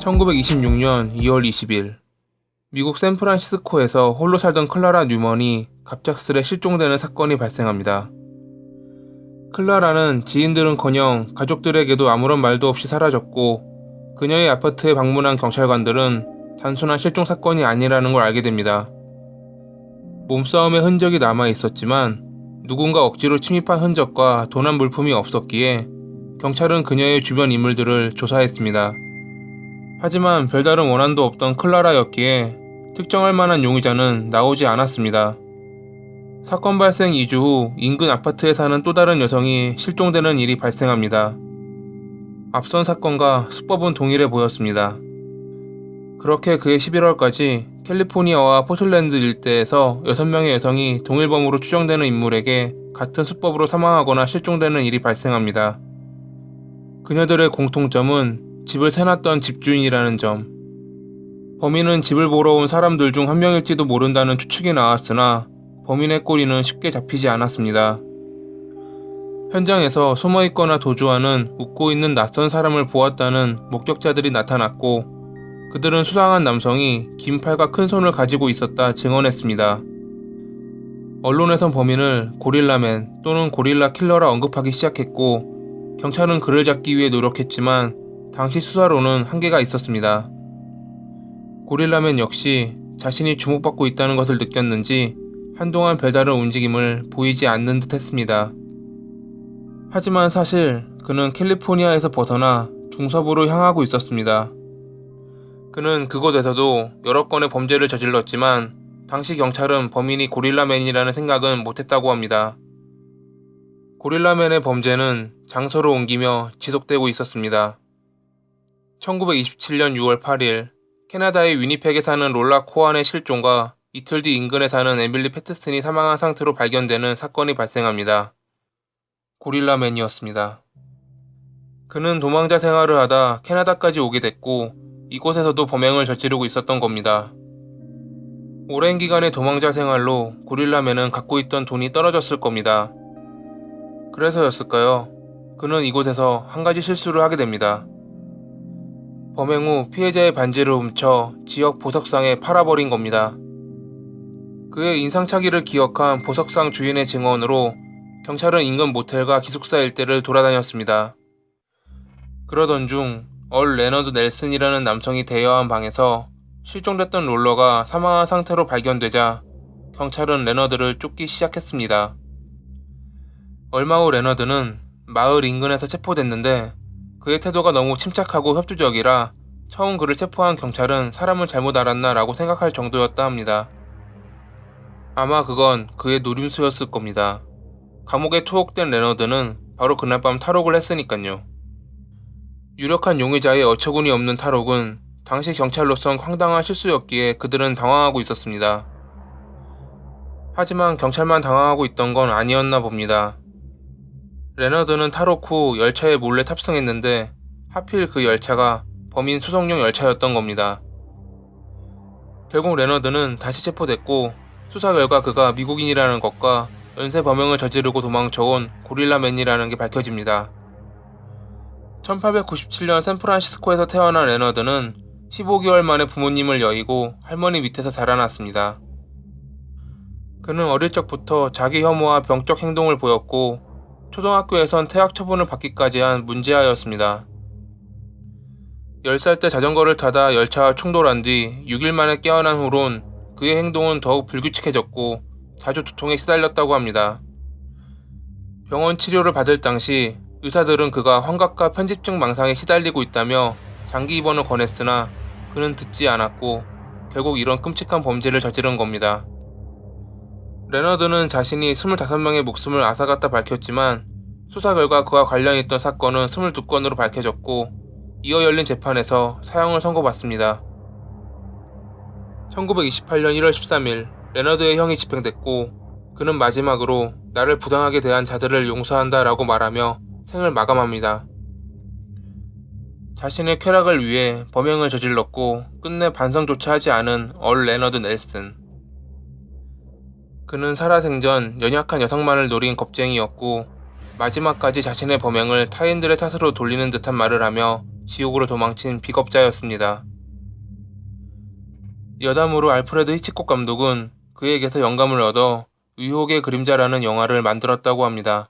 1926년 2월 20일 미국 샌프란시스코에서 홀로 살던 클라라 뉴먼이 갑작스레 실종되는 사건이 발생합니다. 클라라는 지인들은커녕 가족들에게도 아무런 말도 없이 사라졌고, 그녀의 아파트에 방문한 경찰관들은 단순한 실종 사건이 아니라는 걸 알게 됩니다. 몸싸움의 흔적이 남아 있었지만 누군가 억지로 침입한 흔적과 도난 물품이 없었기에 경찰은 그녀의 주변 인물들을 조사했습니다. 하지만 별다른 원한도 없던 클라라였기에 특정할 만한 용의자는 나오지 않았습니다. 사건 발생 2주 후 인근 아파트에 사는 또 다른 여성이 실종되는 일이 발생합니다. 앞선 사건과 수법은 동일해 보였습니다. 그렇게 그해 11월까지 캘리포니아와 포틀랜드 일대에서 6명의 여성이 동일범으로 추정되는 인물에게 같은 수법으로 사망하거나 실종되는 일이 발생합니다. 그녀들의 공통점은 집을 새놨던 집주인이라는 점. 범인은 집을 보러 온 사람들 중 한 명일지도 모른다는 추측이 나왔으나 범인의 꼬리는 쉽게 잡히지 않았습니다. 현장에서 숨어있거나 도주하는 웃고 있는 낯선 사람을 보았다는 목격자들이 나타났고, 그들은 수상한 남성이 긴 팔과 큰 손을 가지고 있었다 증언했습니다. 언론에선 범인을 고릴라맨 또는 고릴라 킬러라 언급하기 시작했고, 경찰은 그를 잡기 위해 노력했지만 당시 수사로는 한계가 있었습니다. 고릴라맨 역시 자신이 주목받고 있다는 것을 느꼈는지 한동안 별다른 움직임을 보이지 않는 듯 했습니다. 하지만 사실 그는 캘리포니아에서 벗어나 중서부로 향하고 있었습니다. 그는 그곳에서도 여러 건의 범죄를 저질렀지만 당시 경찰은 범인이 고릴라맨이라는 생각은 못했다고 합니다. 고릴라맨의 범죄는 장소를 옮기며 지속되고 있었습니다. 1927년 6월 8일 캐나다의 위니펙에 사는 롤라 코안의 실종과 이틀 뒤 인근에 사는 에밀리 패트슨이 사망한 상태로 발견되는 사건이 발생합니다. 고릴라맨이었습니다. 그는 도망자 생활을 하다 캐나다까지 오게 됐고, 이곳에서도 범행을 저지르고 있었던 겁니다. 오랜 기간의 도망자 생활로 고릴라맨은 갖고 있던 돈이 떨어졌을 겁니다. 그래서였을까요? 그는 이곳에서 한 가지 실수를 하게 됩니다. 범행 후 피해자의 반지를 훔쳐 지역 보석상에 팔아버린 겁니다. 그의 인상착의를 기억한 보석상 주인의 증언으로 경찰은 인근 모텔과 기숙사 일대를 돌아다녔습니다. 그러던 중 레너드 넬슨이라는 남성이 대여한 방에서 실종됐던 롤러가 사망한 상태로 발견되자 경찰은 레너드를 쫓기 시작했습니다. 얼마 후 레너드는 마을 인근에서 체포됐는데 그의 태도가 너무 침착하고 협조적이라 처음 그를 체포한 경찰은 사람을 잘못 알았나 라고 생각할 정도였다 합니다. 아마 그건 그의 노림수였을 겁니다. 감옥에 투옥된 레너드는 바로 그날 밤 탈옥을 했으니깐요. 유력한 용의자의 어처구니 없는 탈옥은 당시 경찰로선 황당한 실수였기에 그들은 당황하고 있었습니다. 하지만 경찰만 당황하고 있던 건 아니었나 봅니다. 레너드는 탈옥 후 열차에 몰래 탑승했는데 하필 그 열차가 범인 수송용 열차였던 겁니다. 결국 레너드는 다시 체포됐고, 수사 결과 그가 미국인이라는 것과 연쇄 범행을 저지르고 도망쳐온 고릴라맨이라는 게 밝혀집니다. 1897년 샌프란시스코에서 태어난 레너드는 15개월 만에 부모님을 여의고 할머니 밑에서 자라났습니다. 그는 어릴 적부터 자기 혐오와 병적 행동을 보였고, 초등학교에선 퇴학 처분을 받기까지 한 문제아였습니다. 10살 때 자전거를 타다 열차와 충돌한 뒤 6일 만에 깨어난 후론 그의 행동은 더욱 불규칙해졌고 자주 두통에 시달렸다고 합니다. 병원 치료를 받을 당시 의사들은 그가 환각과 편집증 망상에 시달리고 있다며 장기 입원을 권했으나 그는 듣지 않았고 결국 이런 끔찍한 범죄를 저지른 겁니다. 레너드는 자신이 25명의 목숨을 앗아갔다 밝혔지만 수사 결과 그와 관련이 있던 사건은 22건으로 밝혀졌고 이어 열린 재판에서 사형을 선고받습니다. 1928년 1월 13일 레너드의 형이 집행됐고, 그는 마지막으로 나를 부당하게 대한 자들을 용서한다 라고 말하며 생을 마감합니다. 자신의 쾌락을 위해 범행을 저질렀고 끝내 반성조차 하지 않은 레너드 넬슨. 그는 살아생전 연약한 여성만을 노린 겁쟁이였고, 마지막까지 자신의 범행을 타인들의 탓으로 돌리는 듯한 말을 하며 지옥으로 도망친 비겁자였습니다. 여담으로 알프레드 히치콕 감독은 그에게서 영감을 얻어 의혹의 그림자라는 영화를 만들었다고 합니다.